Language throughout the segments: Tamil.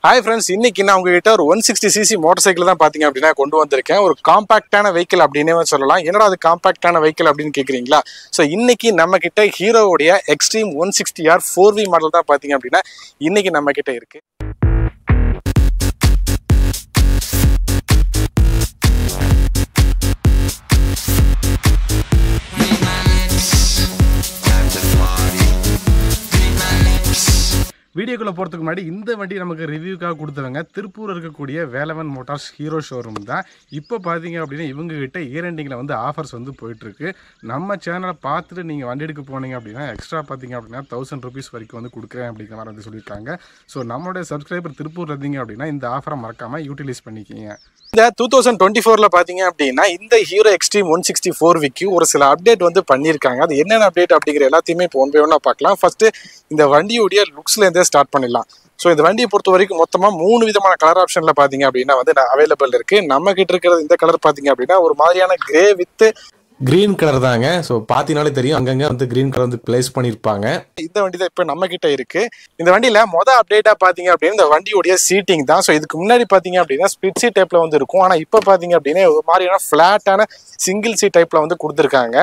Hi friends, இன்னைக்கு நான் உங்ககிட்ட ஒரு 160cc மோட்டார் சைக்கிள் தான் பாத்தீங்க அப்படின்னா கொண்டு வந்திருக்கேன். ஒரு காம்பாக்டான வெஹிக்கிள் அப்படினே சொல்லலாம். என்னடா அது காம்பாக்டான வெஹிக்கிள் அப்படின்னு கேக்குறீங்களா? சோ இன்னைக்கு நம்ம கிட்ட ஹீரோவுடைய எக்ஸ்ட்ரீம் 160R 4V மாடல் தான் பாத்தீங்க அப்படின்னா இன்னைக்கு நம்ம கிட்ட இருக்கு. வீடியோக்குள்ள போறதுக்கு முன்னாடி இந்த வண்டி நமக்கு ரிவ்யூக்காக கொடுத்தவங்க திருப்பூர் இருக்கக்கூடிய வேலவன் மோட்டார்ஸ் ஹீரோ ஷோரூம் தான். இப்போ பார்த்தீங்க அப்படின்னா இவங்க கிட்ட இயர் எண்டிங்கில் வந்து ஆஃபர்ஸ் வந்து போயிட்டு இருக்கு. நம்ம சேனலை பார்த்துட்டு நீங்கள் வண்டி எடுக்க போனீங்க அப்படின்னா எக்ஸ்ட்ரா பார்த்தீங்க அப்படின்னா 1000 rupees வரைக்கும் வந்து கொடுக்குறேன் அப்படிங்கிற மாதிரி வந்து சொல்லியிருக்காங்க. ஸோ நம்மளுடைய சப்ஸ்கிரைபர் திருப்பூர் இருந்தீங்க அப்படின்னா இந்த ஆஃபரை மறக்காம யூட்டிலைஸ் பண்ணிக்கிங்க. இந்த 2024ல பாத்தீங்க அப்படின்னா இந்த ஹீரோ எக்ஸ்ட்ரீம் 160 ஒரு சில அப்டேட் வந்து பண்ணியிருக்காங்க. அது என்னென்ன அப்டேட் அப்படிங்கிற எல்லாத்தையுமே இப்போ ஒன் பை ஒன்னா பார்க்கலாம். ஃபர்ஸ்ட் இந்த வண்டியுடைய லுக்ஸ்ல இருந்தே ஸ்டார்ட் பண்ணிடலாம். ஸோ இந்த வண்டியை பொறுத்த வரைக்கும் மொத்தமா 3 விதமான கலர் ஆப்ஷன்ல பாத்தீங்க அப்படின்னா வந்து அவைலபிள் இருக்கு. நம்ம கிட்ட இருக்கிறது இந்த கலர் பாத்தீங்க அப்படின்னா ஒரு மாதிரியான கிரே வித் கிரீன் கலர் தாங்க. ஸோ பார்த்தீங்கனாலே தெரியும் அங்கங்கே வந்து கிரீன் கலர் வந்து பிளேஸ் பண்ணியிருப்பாங்க. இந்த வண்டி தான் இப்போ நம்ம கிட்ட இருக்கு. இந்த வண்டியில மொதல் அப்டேட்டா பாத்தீங்க அப்படின்னா இந்த வண்டியோடைய சீட்டிங் தான். ஸோ இதுக்கு முன்னாடி பாத்தீங்க அப்படின்னா ஸ்பிட் சீட் டைப்ல வந்து இருக்கும். ஆனா இப்போ பாத்தீங்க அப்படின்னா ஒரு மாதிரியான ஃபிளாட்டான சிங்கிள் சீட் டைப்ல வந்து கொடுத்துருக்காங்க.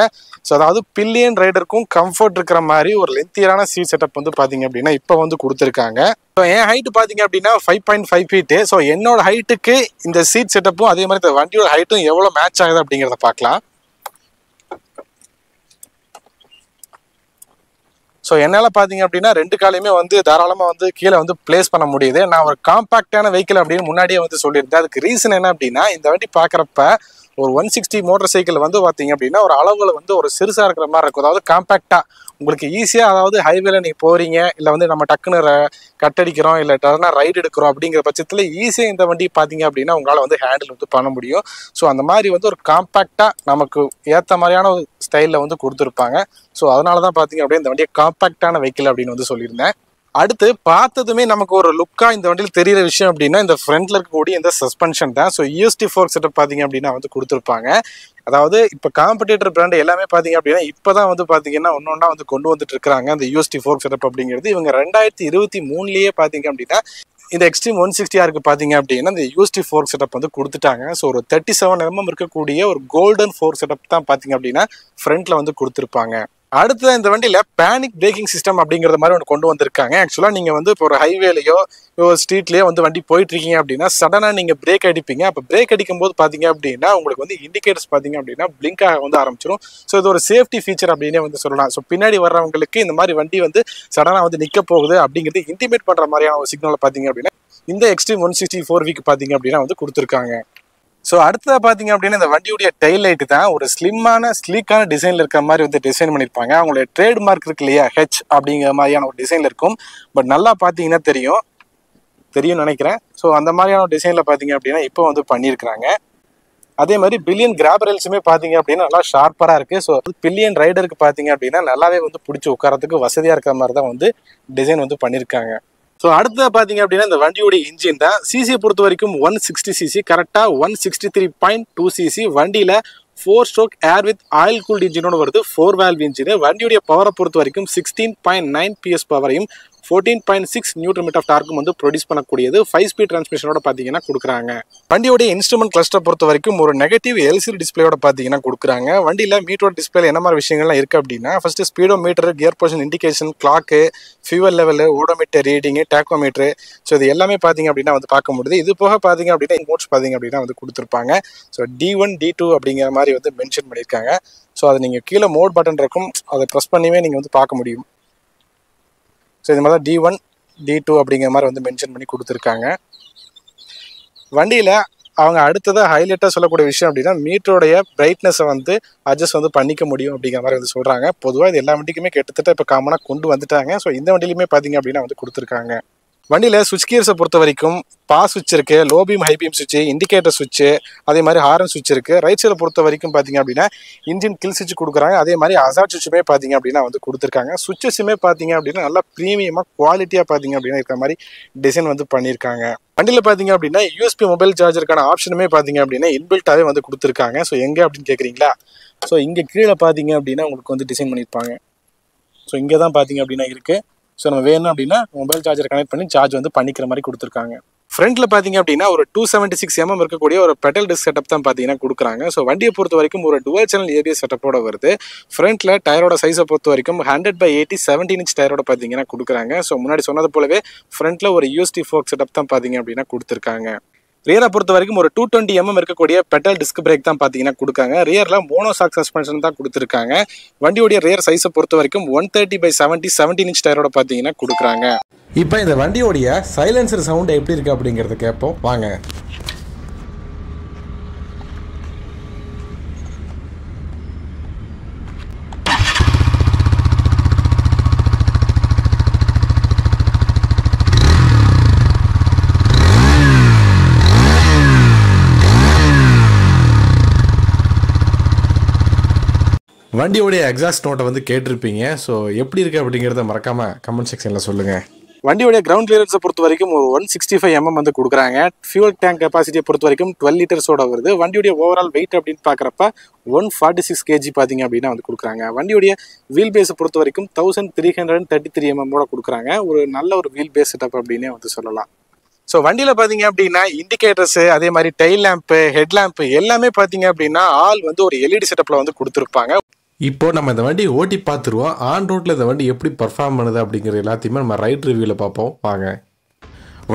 ஸோ அதாவது பில்லியன் ரைடருக்கும் கம்ஃபர்ட் இருக்கிற மாதிரி ஒரு லென்த்தியான சீட் செட்டப் வந்து பாத்தீங்க அப்படின்னா இப்போ வந்து கொடுத்துருக்காங்க. ஸோ என் ஹைட் பாத்தீங்க அப்படின்னா 5.5 feet. ஸோ என்னோட ஹைட்டுக்கு இந்த சீட் செட்டப்பும் அதே மாதிரி இந்த வண்டியோட ஹைட்டும் எவ்வளவு மேட்ச் ஆகுது அப்படிங்கிறத பார்க்கலாம். ஸோ என்னால் பார்த்தீங்க அப்படின்னா 2 காலையுமே வந்து தாராளமாக வந்து கீழே வந்து பிளேஸ் பண்ண முடியுது. நான் ஒரு காம்பாக்டான வெஹிக்கிள் அப்படின்னு முன்னாடியே வந்து சொல்லியிருந்தேன். அதுக்கு ரீசன் என்ன அப்படின்னா இந்த வண்டி பார்க்குறப்ப ஒரு 160 மோட்டார் சைக்கிள் வந்து பார்த்தீங்க அப்படின்னா ஒரு அளவுல வந்து ஒரு சிறுசாக இருக்கிற மாதிரி இருக்கும். அதாவது காம்பாக்டாக உங்களுக்கு ஈஸியாக, அதாவது ஹைவேல நீங்கள் போகிறீங்க இல்லை வந்து நம்ம டக்குன்னு கட்டடிக்கிறோம் இல்லை டர்னா ரைடு எடுக்கிறோம் அப்படிங்கிற பட்சத்தில் ஈஸியாக இந்த வண்டி பார்த்தீங்க அப்படின்னா உங்களால் வந்து ஹேண்டில் வந்து பண்ண முடியும். ஸோ அந்த மாதிரி வந்து ஒரு காம்பாக்டாக நமக்கு ஏற்ற மாதிரியான ஒரு ஸ்டைலில் வந்து கொடுத்துருப்பாங்க. ஸோ அதனால தான் பார்த்தீங்க அப்படின்னா இந்த வண்டியை காம்பாக்டான வெஹிக்கிள் அப்படின்னு வந்து சொல்லியிருந்தேன். அடுத்து பார்த்ததுமே நமக்கு ஒரு லுக்கா இந்த வண்டியில் தெரியிற விஷயம் அப்படின்னா இந்த ஃப்ரண்ட்ல இருக்கக்கூடிய இந்த சஸ்பென்ஷன் தான். ஸோ UST ஃபோர்க் செட்டப் பார்த்தீங்க அப்படின்னா வந்து கொடுத்துருப்பாங்க. அதாவது இப்போ காம்படிட்டர் பிராண்ட் எல்லாமே பார்த்தீங்க அப்படின்னா இப்போதான் வந்து பார்த்தீங்கன்னா ஒன்னொன்னா வந்து கொண்டு வந்துட்டு இருக்காங்க அந்த UST ஃபோர்க் செட்டப் அப்படிங்கிறது. இவங்க 2023லயே பார்த்தீங்க அப்படின்னா இந்த எக்ஸ்ட்ரீம் 160Rக்கு பார்த்தீங்க அப்படின்னா இந்த UST ஃபோர்க் செட்டப் வந்து கொடுத்துட்டாங்க. ஸோ ஒரு 37 mm இருக்கக்கூடிய ஒரு கோல்டன் ஃபோர்க் செட்டப் தான் பார்த்தீங்க அப்படின்னா ஃப்ரண்ட்ல வந்து கொடுத்துருப்பாங்க. அடுத்த இந்த வண்டியில பேனிக் பிரேக்கிங் சிஸ்டம் அப்படிங்கிற மாதிரி ஒன்று கொண்டு வந்திருக்காங்க. ஆக்சுவலா நீங்க வந்து இப்போ ஒரு ஹைவேலையோ ஸ்ட்ரீட்லயோ வந்து வண்டி போயிட்டு இருக்கீங்க அப்படின்னா சடனா நீங்க பிரேக் அடிப்பீங்க. அப்போ பிரேக் அடிக்கும் போது பாத்தீங்க அப்படின்னா உங்களுக்கு வந்து இண்டிகேட்டர்ஸ் பாத்தீங்க அப்படின்னா பிளிங்க் ஆக வந்து ஆரம்பிச்சிடும். ஸோ இது ஒரு சேஃப்டி ஃபீச்சர் அப்படின்னே வந்து சொல்லலாம். ஸோ பின்னாடி வர்றவங்களுக்கு இந்த மாதிரி வண்டி வந்து சடனா வந்து நிக்க போகுது அப்படிங்கிறது இன்டிமேட் பண்ற மாதிரியான ஒரு சிக்னல் பாத்தீங்க அப்படின்னா இந்த எக்ஸ்ட்ரீம் 160 பாத்தீங்க அப்படின்னா வந்து கொடுத்துருக்காங்க. ஸோ அடுத்ததாக பார்த்தீங்க அப்படின்னா இந்த வண்டியுடைய டெயில் லைட் தான் ஒரு ஸ்லிம்மான ஸ்லீக்கான டிசைனில் இருக்கிற மாதிரி வந்து டிசைன் பண்ணியிருப்பாங்க. அவங்களுடைய ட்ரேட் மார்க் இருக்கு இல்லையா, ஹெச் அப்படிங்கிற மாதிரியான ஒரு டிசைனில் இருக்கும். பட் நல்லா பார்த்தீங்கன்னா தெரியும் நினைக்கிறேன். ஸோ அந்த மாதிரியான டிசைனில் பார்த்தீங்க அப்படின்னா இப்போ வந்து பண்ணியிருக்கிறாங்க. அதே மாதிரி பில்லியன் கிராபரல்ஸுமே பார்த்தீங்க அப்படின்னா நல்லா ஷார்ப்பராக இருக்குது. ஸோ பில்லியன் ரைடருக்கு பார்த்தீங்க அப்படின்னா நல்லாவே வந்து பிடிச்சி உட்காரத்துக்கு வசதியாக இருக்கிற மாதிரி தான் வந்து டிசைன் வந்து பண்ணியிருக்காங்க. ஸோ அடுத்தது பார்த்தீங்க அப்படின்னா இந்த வண்டியோட இன்ஜின் தான். சிசி பொறுத்த வரைக்கும் 160cc, கரெக்டாக 163.2cc. வண்டியில் 4 stroke air with oil cooled இன்ஜினோட வருது. 4 valve இன்ஜின். வண்டியுடைய பவரை பொறுத்த வரைக்கும் 16.9 PS பவரையும் 14.6 Nm ஆஃப் டார்க்கும் வந்து ப்ரொடியூஸ் பண்ணக்கூடியது 5 ஸ்பீட் டிரான்ஸ்மிஷனோட பார்த்தீங்கன்னா கொடுக்குறாங்க. வண்டியோடைய இன்ஸ்ட்ருமெண்ட் கிளஸ்டர் பொறுத்த வரைக்கும் ஒரு நெகட்டிவ் LCD டிஸ்பிளேயோட பார்த்தீங்கன்னா கொடுக்குறாங்க. வண்டியில் மீட்டரோட டிஸ்பிளே என்ன மாதிரி விஷயங்கள்லாம் இருக்குது அப்படின்னா first speedometer, gear position indication, clock, fuel level, odometer reading, tachometer. So இது எல்லாமே பார்த்தீங்க அப்படின்னா வந்து பார்க்க முடியுது. இது போக பார்த்தீங்க அப்படின்னா மோட்ஸ் பார்த்தீங்க அப்படின்னா வந்து கொடுத்துருப்பாங்க. ஸோ D1 D2 அப்படிங்கிற மாதிரி வந்து மென்ஷன் பண்ணியிருக்காங்க. ஸோ அது நீங்கள் கீழே மோட் பட்டன் இருக்கும், அதை ப்ரெஸ் பண்ணியே நீங்கள் வந்து பார்க்க முடியும். ஸோ இது மாதிரி தான் D1 D2 அப்படிங்கிற மாதிரி வந்து மென்ஷன் பண்ணி கொடுத்துருக்காங்க. வண்டியில் அவங்க அடுத்ததாக ஹைலைட்டாக சொல்லக்கூடிய விஷயம் அப்படின்னா மீட்டருடைய பிரைட்னஸை வந்து அட்ஜஸ்ட் வந்து பண்ணிக்க முடியும் அப்படிங்கிற மாதிரி வந்து சொல்கிறாங்க. பொதுவாக இது எல்லா வண்டிக்குமே கிட்டத்தட்ட இப்போ காமனாக கொண்டு வந்துட்டாங்க. ஸோ இந்த வண்டியிலுமே பார்த்தீங்க அப்படின்னா வந்து கொடுத்துருக்காங்க. வண்டியில் சுவிட்ச் கியர்ஸை பொறுத்த வரைக்கும் பாஸ் சுவிட்ச் இருக்குது, லோ பீம் ஹை பீம் சுவிட்சு, இண்டிகேட்டர் சுவிட்சு, அதே மாதிரி ஹாரன் சுவிட்ச் இருக்குது. ரைட் சைடை பொறுத்த வரைக்கும் பார்த்தீங்க அப்படின்னா இன்ஜின் கில் சுவிட்ச் கொடுக்குறாங்க. அதே மாதிரி அசாட் சுவிட்சுமே பார்த்தீங்க அப்படின்னா வந்து கொடுத்துருக்காங்க. சுவிட்சஸுமே பார்த்தீங்க அப்படின்னா நல்லா ப்ரீமியமாக குவாலிட்டியாக பார்த்தீங்க அப்படின்னா இருக்கிற மாதிரி டிசைன் வந்து பண்ணியிருக்காங்க. வண்டியில் பார்த்தீங்க அப்படின்னா USB மொபைல் சார்ஜருக்கான ஆப்ஷனுமே பார்த்தீங்க அப்படின்னா இன்பில்ட்டாகவே வந்து கொடுத்துருக்காங்க. ஸோ எங்கே அப்படின்னு கேட்குறீங்களா? ஸோ இங்கே கீழே பார்த்தீங்க அப்படின்னா உங்களுக்கு வந்து டிசைன் பண்ணியிருப்பாங்க. ஸோ இங்கே தான் பார்த்தீங்க அப்படின்னா இருக்குது. ஸோ நம்ம வேணும் அப்படின்னா மொபைல் சார்ஜர் கனெக்ட் பண்ணி சார்ஜ் வந்து பண்ணிக்கிற மாதிரி கொடுத்துருக்காங்க. ஃப்ரண்ட்ல பாத்தீங்க அப்படின்னா ஒரு 276 mm இருக்கக்கூடிய ஒரு பெடல் டிஸ்க் செட்டப் தான் பாத்தீங்கன்னா கொடுக்குறாங்க. ஸோ வண்டியை பொறுத்த வரைக்கும் ஒரு டுவல் சேனல் ஏபிஎஸ் செட்டப்போட வருது. ஃப்ரண்ட்ல டயரோட சைஸை பொறுத்த வரைக்கும் 100/80 17 inch டயரோட பாத்தீங்கன்னா கொடுக்குறாங்க. ஸோ முன்னாடி சொன்னது போலவே ஃப்ரண்ட்ல ஒரு யூஎஸ்டி ஃபோர்க் செட்டப் தான் பாத்தீங்க அப்படின்னா கொடுத்துருக்காங்க. ரியரை பொறுத்த வரைக்கும் ஒரு 220 mm இருக்கக்கூடிய பெடல் டிஸ்க் பிரேக் தான் பாத்தீங்கன்னா கொடுக்காங்க. ரியர்ல மோனோசாக் சஸ்பென்ஷன் தான் கொடுத்துருக்காங்க. வண்டியோடைய ரியர் சைஸை பொறுத்த வரைக்கும் 130/70 17 inch டயரோட பாத்தீங்கன்னா கொடுக்குறாங்க. இப்போ இந்த வண்டியோடைய சைலன்சர் சவுண்ட் எப்படி இருக்கு அப்படிங்கறத கேட்போம் வாங்க. வண்டியோடைய எக்ஸாஸ்ட் நோட்டை வந்து கேட்டிருப்பீங்க. ஸோ எப்படி இருக்கு அப்படிங்கிறத மறக்காம கமெண்ட் செக்ஷன்ல சொல்லுங்க. வண்டியோடைய கிரவுண்ட் கிளியரன்ஸை பொறுத்த வரைக்கும் ஒரு 165 mm வந்து கொடுக்குறாங்க. ஃபியூல் டேங்க் கெப்பாசிட்டியை பொறுத்த வரைக்கும் 12 liters வருது. வண்டியோடைய ஓவரால் வெயிட் அப்படின்னு பார்க்குறப்ப 146 kg பார்த்தீங்க அப்படின்னா வந்து கொடுக்குறாங்க. வண்டியோடைய வீல் பேஸை பொறுத்த வரைக்கும் 1333 mm கொடுக்குறாங்க. ஒரு நல்ல ஒரு வீல் பேஸ் செட்டப் அப்படின்னே வந்து சொல்லலாம். ஸோ வண்டியில் பார்த்தீங்க அப்படின்னா இண்டிகேட்டர்ஸ், அதே மாதிரி டெயில் லேம்ப்பு, ஹெட் லேம்ப்பு எல்லாமே பார்த்தீங்க அப்படின்னா ஆல் வந்து ஒரு எல்இடி செட்டப்பில் வந்து கொடுத்துருப்பாங்க. இப்போ நம்ம இந்த வண்டி ஓட்டி பார்த்துருவோம். ஆன் ரோட்டில் இந்த வண்டி எப்படி பர்ஃபார்ம் பண்ணுது அப்படிங்கிற எல்லாத்தையுமே நம்ம ரைட் ரிவ்யூவில் பார்ப்போம் வாங்க.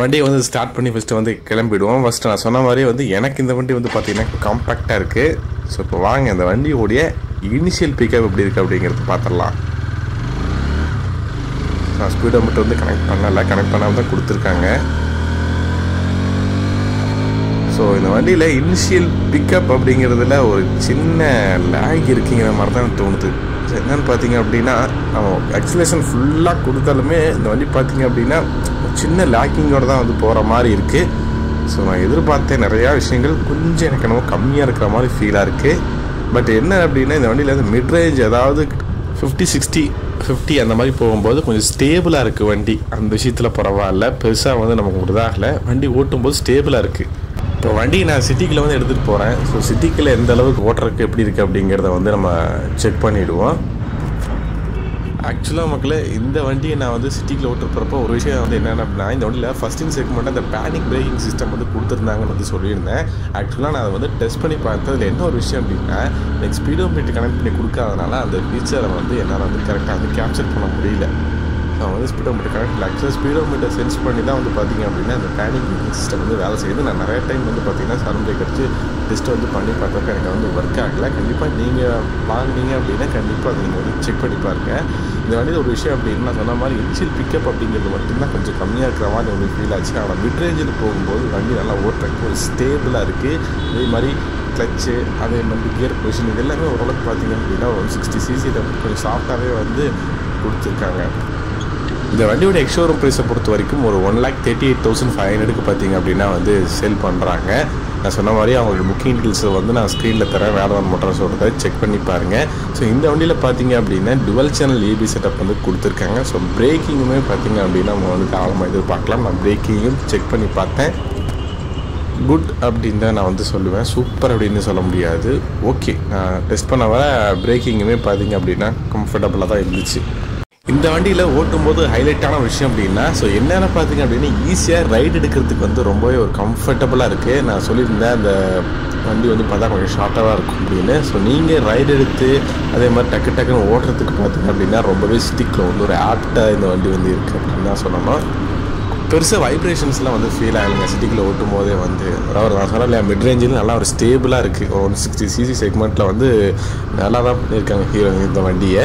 வண்டியை வந்து ஸ்டார்ட் பண்ணி ஃபஸ்ட்டு வந்து கிளம்பிடுவோம். ஃபஸ்ட்டு நான் சொன்ன மாதிரி வந்து எனக்கு இந்த வண்டி வந்து பார்த்தீங்கன்னா காம்பேக்டாக இருக்குது. ஸோ இப்போ வாங்க இந்த வண்டியோடைய இனிஷியல் பிக்கப் எப்படி இருக்குது அப்படிங்கிறது பார்த்துடலாம். நான் ஸ்பீடோமீட்டர் வந்து கனெக்ட் பண்ணாமல் தான் கொடுத்துருக்காங்க. ஸோ இந்த வண்டியில் இனிஷியல் பிக்கப் அப்படிங்கிறதுல ஒரு சின்ன லேக் இருக்குங்கிற மாதிரி தான் தோணுது. என்னென்னு பார்த்தீங்க அப்படின்னா நம்ம ஆக்சிலேஷன் ஃபுல்லாக கொடுத்தாலுமே இந்த வண்டி பார்த்தீங்க அப்படின்னா சின்ன லேக்கிங்கோடு தான் வந்து போகிற மாதிரி இருக்குது. ஸோ நான் எதிர்பார்த்தேன் நிறையா விஷயங்கள் கொஞ்சம் எனக்கு என்னமோ கம்மியாக இருக்கிற மாதிரி ஃபீலாக இருக்குது. பட் என்ன அப்படின்னா இந்த வண்டியில் வந்து மிட்ரேஞ்ச் அதாவது 50-60-50 அந்த மாதிரி போகும்போது கொஞ்சம் ஸ்டேபிளாக இருக்குது வண்டி. அந்த விஷயத்தில் பரவாயில்ல, பெருசாக வந்து நமக்கு ஒரு இதாகலை. வண்டி ஓட்டும்போது ஸ்டேபிளாக இருக்குது. இப்போ வண்டி நான் சிட்டிக்குள்ளே வந்து எடுத்துகிட்டு போகிறேன். ஸோ சிட்டிக்குள்ளே எந்த அளவுக்கு ஓட்டுறதுக்கு எப்படி இருக்குது அப்படிங்கிறத வந்து நம்ம செக் பண்ணிவிடுவோம். ஆக்சுவலாக மக்களே இந்த வண்டியை நான் வந்து சிட்டிக்குள்ளே ஓட்டு போகிறப்போ ஒரு விஷயம் வந்து என்னென்ன அப்படின்னா இந்த வண்டியில் ஃபஸ்ட் இன் செக்மெண்ட்டு அந்த பேனிக் பிரேக்கிங் சிஸ்டம் வந்து கொடுத்துருந்தாங்கன்னு வந்து சொல்லியிருந்தேன். ஆக்சுவலாக நான் அதை வந்து டெஸ்ட் பண்ணி பார்த்தேன். அதில் என்ன ஒரு விஷயம் அப்படின்னா எனக்கு ஸ்பீடோமீட்டர் கனெக்ட் பண்ணி கொடுக்காதனால அந்த ஃபீச்சரை வந்து என்னால் வந்து கரெக்டாக வந்து கேப்சர் பண்ண முடியல. நான் வந்து ஸ்பீடோமீட்டர் கனெக்ட் ஆக்சுவலாக ஸ்பீடோமீட்டர் சென்ஸ் பண்ணி தான் வந்து பார்த்திங்க அப்படின்னா அந்த பேனிக் பிரேக்கிங் சிஸ்டம் வந்து வேலை செய்யுது. நான் நிறைய டைம் வந்து பார்த்திங்கன்னா சரம் பிரேக் அடிச்சு டெஸ்ட்டு வந்து பண்ணி பார்த்தப்ப எனக்கு வந்து ஒர்க் ஆகலை. கண்டிப்பாக நீங்கள் வாங்கினீங்க அப்படின்னா கண்டிப்பாக அதை நீங்கள் வந்து செக் பண்ணி பாருங்கள். இந்த வண்டியில் ஒரு விஷயம் அப்படின்னு நான் சொன்ன மாதிரி இனிஷியல் பிக்கப் அப்படிங்கிறது மட்டும்தான் கொஞ்சம் கம்மியாக இருக்கிற மாதிரி ஒரு ஃபீல் ஆச்சு. ஆனால் மிட் ரேஞ்சில் போகும்போது வண்டி நல்லா ஓட்டுறதுக்கு ஒரு ஸ்டேபிளாக இருக்குது. அதே மாதிரி கிளச்சு, அதே மாதிரி கியர் பொசிஷன் இது எல்லாமே ஓரளவுக்கு பார்த்திங்க அப்படின்னா 160 cc கொஞ்சம் சாஃப்டாகவே வந்து கொடுத்துருக்காங்க. இந்த வண்டியோட எக்ஸ்ஷோரூம் ப்ரைஸை பொறுத்த வரைக்கும் ஒரு 1,38,500 பார்த்தீங்க அப்படின்னா வந்து சேல் பண்ணுறாங்க. நான் சொன்ன மாதிரி அவங்களோட புக்கிங் டீட்டெயில்ஸை வந்து நான் ஸ்க்ரீனில் தரேன், வேலவன் மோட்டார்ஸோட செக் பண்ணி பாருங்கள். ஸோ இந்த வண்டியில் பார்த்தீங்க அப்படின்னா டுவல் சேனல் ஏபி செட்டப் வந்து கொடுத்துருக்காங்க. ஸோ பிரேக்கிங்குமே பார்த்தீங்க அப்படின்னா நம்ம வந்து ஆழமாக எதிர்பார்க்கலாம். நான் பிரேக்கிங்கும் செக் பண்ணி பார்த்தேன். குட் அப்படின்னு தான் நான் வந்து சொல்லுவேன், சூப்பர் அப்படின்னு சொல்ல முடியாது. ஓகே, நான் டெஸ்ட் பண்ண வர பிரேக்கிங்குமே பார்த்தீங்க அப்படின்னா கம்ஃபர்டபுளாக தான் இருந்துச்சு. இந்த வண்டியில் ஓட்டும்போது ஹைலைட்டான விஷயம் அப்படின்னா ஸோ என்னென்ன பார்த்தீங்க அப்படின்னா ஈஸியாக ரைடு எடுக்கிறதுக்கு வந்து ரொம்பவே ஒரு கம்ஃபர்டபுளாக இருக்குது. நான் சொல்லியிருந்தேன் அந்த வண்டி வந்து பார்த்தா கொஞ்சம் ஷார்ட்டாக இருக்கும் அப்படின்னு. ஸோ நீங்கள் ரைடு எடுத்து அதே மாதிரி டக்குன்னு ஓட்டுறதுக்கு பார்த்தீங்க அப்படின்னா ரொம்பவே ஸ்டிக்கில் வந்து ஒரு ஆப்டாக இந்த வண்டி வந்து இருக்குது அப்படின்னு தான் சொல்லணும். பெருசாக வைப்ரேஷன்ஸ்லாம் வந்து ஃபீல் ஆகலைங்க சிட்டிக்குள்ளே ஓட்டும் போதே வந்து. அதாவது நான் சொன்னேன் இல்லையா, மிட் ரேஞ்சில் நல்லா ஒரு ஸ்டேபிளாக இருக்குது. ஒரு 160 cc செக்மெண்ட்டில் வந்து நல்லா தான் பண்ணியிருக்காங்க ஹீரோ இந்த வண்டியை.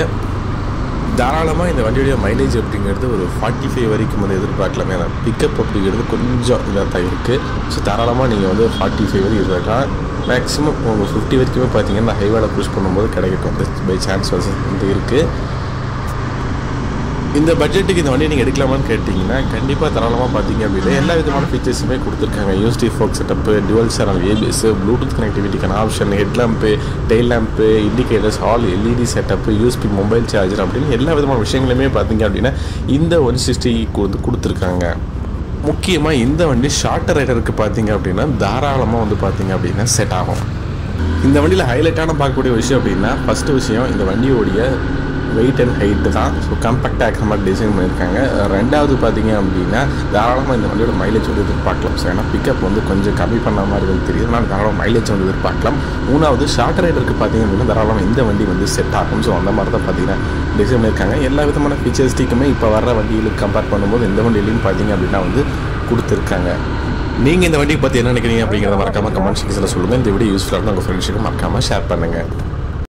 தாராளமாக இந்த வண்டியுடைய மைலேஜ் அப்படிங்கிறது ஒரு 45 வரைக்கும் வந்து எதிர்பார்க்கலாமே. ஏன்னா பிக்கப் அப்படிங்கிறது கொஞ்சம் இதாக தான் இருக்குது. ஸோ தாராளமாக நீங்கள் வந்து 45 வரைக்கும் இருக்கலாம். மேக்ஸிமம் உங்கள் 50 வரைக்குமே பார்த்தீங்கன்னா ஹைவேல புஷ் பண்ணும்போது கிடைக்கும் பை சான்ஸ் வந்து இருக்குது. இந்த பட்ஜெட்டுக்கு இந்த வண்டியை நீங்கள் எடுக்கலாமான்னு கேட்டிங்கன்னா கண்டிப்பாக தாராளமாக பார்த்தீங்க அப்படின்னா எல்லா விதமான ஃபீச்சர்ஸுமே கொடுத்துருக்காங்க. USD fork setup, dual channel ABS, Bluetooth கனெக்டிவிட்டிக்கான option, head lamp, tail lamp, indicators, all LED setup, USB mobile charger அப்படின்னு எல்லா விதமான விஷயங்களுமே பார்த்தீங்க அப்படின்னா இந்த 160 வந்து கொடுத்துருக்காங்க. முக்கியமாக இந்த வண்டி ஷார்ட்டர் ரைடருக்கு பார்த்தீங்க அப்படின்னா தாராளமாக வந்து பார்த்தீங்க அப்படின்னா செட் ஆகும். இந்த வண்டியில் ஹைலைட்டான பார்க்கக்கூடிய விஷயம் அப்படின்னா ஃபஸ்ட்டு விஷயம் இந்த வண்டியோடைய வெயிட் அண்ட் ஹைட்டு தான். ஸோ கம்பேக்டாக இருக்கிற மாதிரி டிசைன் பண்ணியிருக்காங்க. ரெண்டாவது பார்த்தீங்க அப்படின்னா தாராளமாக இந்த வண்டியோட மைலேஜ் வந்து எதிர்பார்க்கலாம். ஸோ ஏன்னா பிக்கப் வந்து கொஞ்சம் கம்மி பண்ண மாதிரி வந்து தெரியுது, ஆனால் தாராளமாக மைலேஜ் வந்து எதிர்பார்க்கலாம். மூணாவது ஷார்ட் ரைடருக்கு பார்த்தீங்க அப்படின்னா தாராளமாக இந்த வண்டி வந்து செட் ஆகும். ஸோ அந்த மாதிரி தான் பார்த்தீங்கன்னா டிசைன் பண்ணியிருக்காங்க. எல்லா விதமான ஃபீச்சர்ஸ்டிக்குமே இப்போ வர வண்டிகளுக்கு கம்பேர் பண்ணும்போது இந்த வண்டியிலையும் பார்த்தீங்க அப்படின்னா வந்து கொடுத்துருக்காங்க. நீங்கள் இந்த வண்டியை பற்றி என்ன நினைக்கிறீங்க அப்படிங்கிறத மறக்காமல் கமெண்ட் செக்ஷனில் சொல்லுங்கள். இந்த வீடியோ யூஸ்ஃபுல்லாக உங்கள் ஃப்ரெண்ட்ஸுக்கு மறக்காமல் ஷேர் பண்ணுங்கள்.